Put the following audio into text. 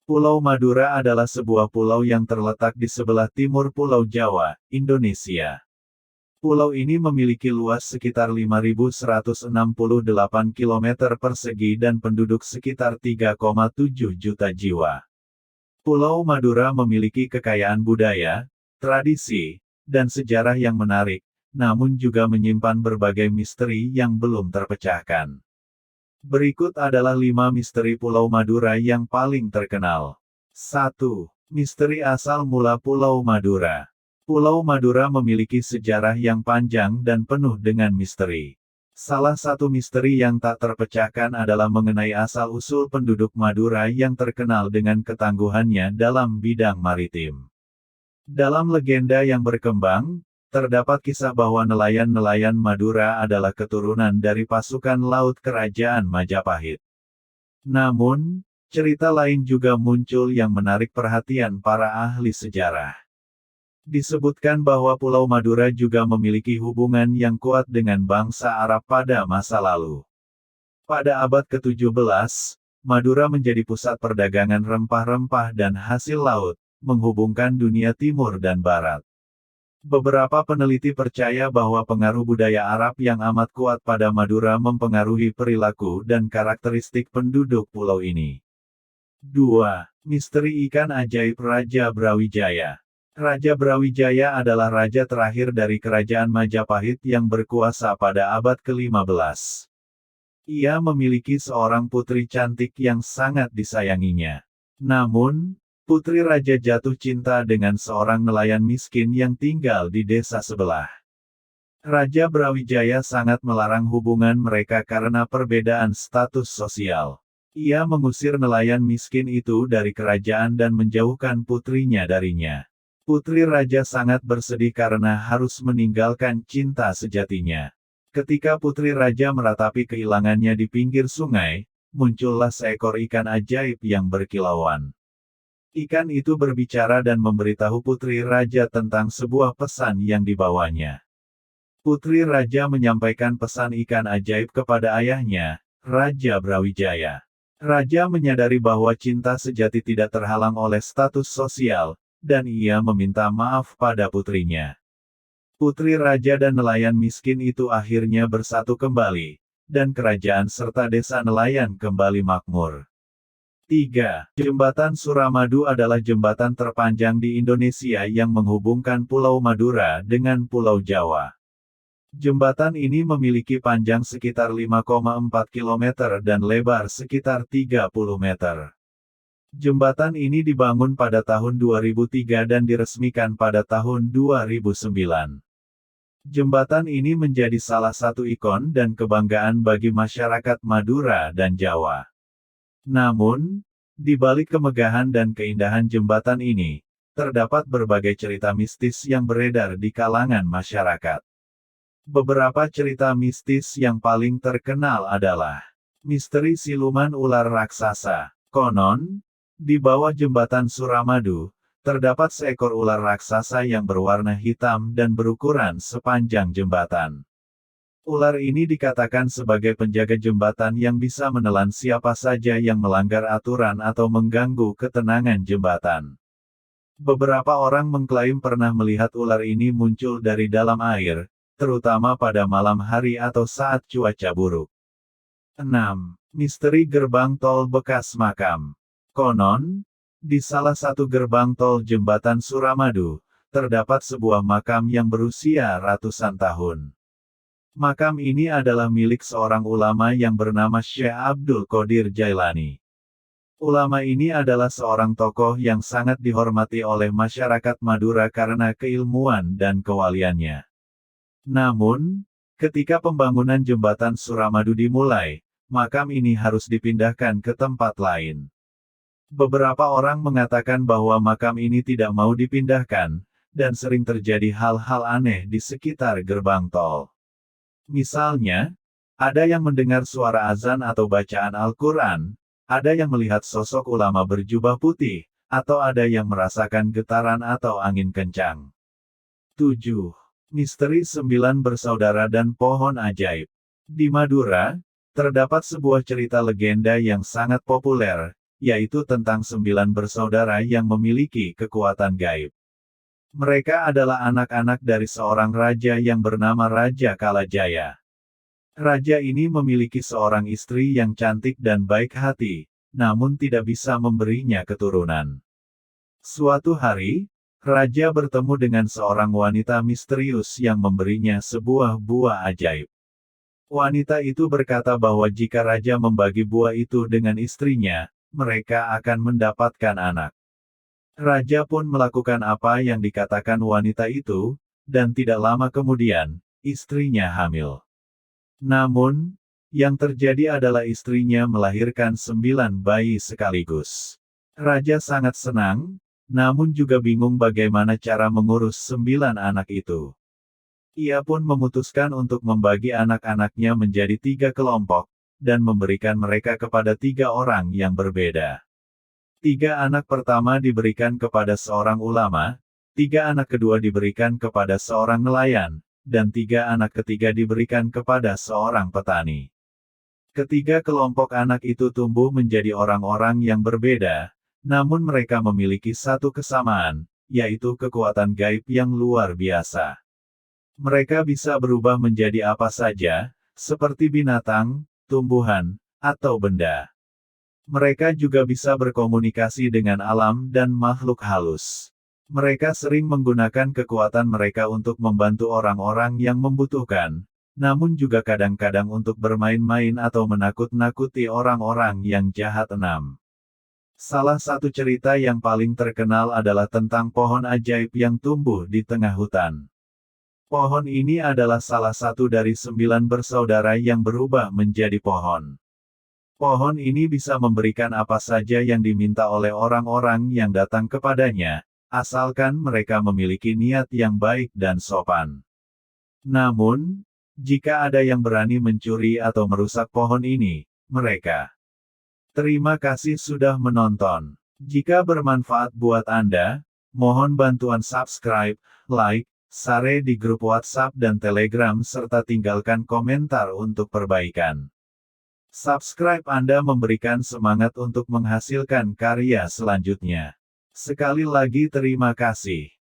Pulau Madura adalah sebuah pulau yang terletak di sebelah timur Pulau Jawa, Indonesia. Pulau ini memiliki luas sekitar 5.168 km persegi dan penduduk sekitar 3,7 juta jiwa. Pulau Madura memiliki kekayaan budaya, tradisi, dan sejarah yang menarik, namun juga menyimpan berbagai misteri yang belum terpecahkan. Berikut adalah 5 misteri Pulau Madura yang paling terkenal. 1. Misteri asal mula Pulau Madura. Pulau Madura memiliki sejarah yang panjang dan penuh dengan misteri. Salah satu misteri yang tak terpecahkan adalah mengenai asal-usul penduduk Madura yang terkenal dengan ketangguhannya dalam bidang maritim. Dalam legenda yang berkembang, terdapat kisah bahwa nelayan-nelayan Madura adalah keturunan dari pasukan laut Kerajaan Majapahit. Namun, cerita lain juga muncul yang menarik perhatian para ahli sejarah. Disebutkan bahwa Pulau Madura juga memiliki hubungan yang kuat dengan bangsa Arab pada masa lalu. Pada abad ke-17, Madura menjadi pusat perdagangan rempah-rempah dan hasil laut, menghubungkan dunia timur dan barat. Beberapa peneliti percaya bahwa pengaruh budaya Arab yang amat kuat pada Madura mempengaruhi perilaku dan karakteristik penduduk pulau ini. 2. Misteri ikan ajaib Raja Brawijaya. Raja Brawijaya adalah raja terakhir dari Kerajaan Majapahit yang berkuasa pada abad ke-15. Ia memiliki seorang putri cantik yang sangat disayanginya. Namun, putri raja jatuh cinta dengan seorang nelayan miskin yang tinggal di desa sebelah. Raja Brawijaya sangat melarang hubungan mereka karena perbedaan status sosial. Ia mengusir nelayan miskin itu dari kerajaan dan menjauhkan putrinya darinya. Putri raja sangat bersedih karena harus meninggalkan cinta sejatinya. Ketika putri raja meratapi kehilangannya di pinggir sungai, muncullah seekor ikan ajaib yang berkilauan. Ikan itu berbicara dan memberitahu putri raja tentang sebuah pesan yang dibawanya. Putri raja menyampaikan pesan ikan ajaib kepada ayahnya, Raja Brawijaya. Raja menyadari bahwa cinta sejati tidak terhalang oleh status sosial, dan ia meminta maaf pada putrinya. Putri raja dan nelayan miskin itu akhirnya bersatu kembali, dan kerajaan serta desa nelayan kembali makmur. 3. Jembatan Suramadu adalah jembatan terpanjang di Indonesia yang menghubungkan Pulau Madura dengan Pulau Jawa. Jembatan ini memiliki panjang sekitar 5,4 km dan lebar sekitar 30 meter. Jembatan ini dibangun pada tahun 2003 dan diresmikan pada tahun 2009. Jembatan ini menjadi salah satu ikon dan kebanggaan bagi masyarakat Madura dan Jawa. Namun, di balik kemegahan dan keindahan jembatan ini, terdapat berbagai cerita mistis yang beredar di kalangan masyarakat. Beberapa cerita mistis yang paling terkenal adalah misteri siluman ular raksasa. Konon, di bawah jembatan Suramadu, terdapat seekor ular raksasa yang berwarna hitam dan berukuran sepanjang jembatan. Ular ini dikatakan sebagai penjaga jembatan yang bisa menelan siapa saja yang melanggar aturan atau mengganggu ketenangan jembatan. Beberapa orang mengklaim pernah melihat ular ini muncul dari dalam air, terutama pada malam hari atau saat cuaca buruk. 6. Misteri Gerbang Tol Bekas Makam. Konon, di salah satu gerbang tol jembatan Suramadu, terdapat sebuah makam yang berusia ratusan tahun. Makam ini adalah milik seorang ulama yang bernama Syekh Abdul Qadir Jailani. Ulama ini adalah seorang tokoh yang sangat dihormati oleh masyarakat Madura karena keilmuan dan kewaliannya. Namun, ketika pembangunan jembatan Suramadu dimulai, makam ini harus dipindahkan ke tempat lain. Beberapa orang mengatakan bahwa makam ini tidak mau dipindahkan, dan sering terjadi hal-hal aneh di sekitar gerbang tol. Misalnya, ada yang mendengar suara azan atau bacaan Al-Quran, ada yang melihat sosok ulama berjubah putih, atau ada yang merasakan getaran atau angin kencang. 7. Misteri 9 Bersaudara dan Pohon Ajaib. Di Madura, terdapat sebuah cerita legenda yang sangat populer, yaitu tentang 9 bersaudara yang memiliki kekuatan gaib. Mereka adalah anak-anak dari seorang raja yang bernama Raja Kalajaya. Raja ini memiliki seorang istri yang cantik dan baik hati, namun tidak bisa memberinya keturunan. Suatu hari, Raja bertemu dengan seorang wanita misterius yang memberinya sebuah buah ajaib. Wanita itu berkata bahwa jika Raja membagi buah itu dengan istrinya, mereka akan mendapatkan anak. Raja pun melakukan apa yang dikatakan wanita itu, dan tidak lama kemudian, istrinya hamil. Namun, yang terjadi adalah istrinya melahirkan 9 bayi sekaligus. Raja sangat senang, namun juga bingung bagaimana cara mengurus 9 anak itu. Ia pun memutuskan untuk membagi anak-anaknya menjadi 3 kelompok, dan memberikan mereka kepada 3 orang yang berbeda. 3 anak pertama diberikan kepada seorang ulama, 3 anak kedua diberikan kepada seorang nelayan, dan 3 anak ketiga diberikan kepada seorang petani. Ketiga kelompok anak itu tumbuh menjadi orang-orang yang berbeda, namun mereka memiliki satu kesamaan, yaitu kekuatan gaib yang luar biasa. Mereka bisa berubah menjadi apa saja, seperti binatang, tumbuhan, atau benda. Mereka juga bisa berkomunikasi dengan alam dan makhluk halus. Mereka sering menggunakan kekuatan mereka untuk membantu orang-orang yang membutuhkan, namun juga kadang-kadang untuk bermain-main atau menakut-nakuti orang-orang yang jahat. 6. Salah satu cerita yang paling terkenal adalah tentang pohon ajaib yang tumbuh di tengah hutan. Pohon ini adalah salah satu dari 9 bersaudara yang berubah menjadi pohon. Pohon ini bisa memberikan apa saja yang diminta oleh orang-orang yang datang kepadanya, asalkan mereka memiliki niat yang baik dan sopan. Namun, jika ada yang berani mencuri atau merusak pohon ini, mereka. Terima kasih sudah menonton. Jika bermanfaat buat Anda, mohon bantuan subscribe, like, share di grup WhatsApp dan Telegram serta tinggalkan komentar untuk perbaikan. Subscribe Anda memberikan semangat untuk menghasilkan karya selanjutnya. Sekali lagi terima kasih.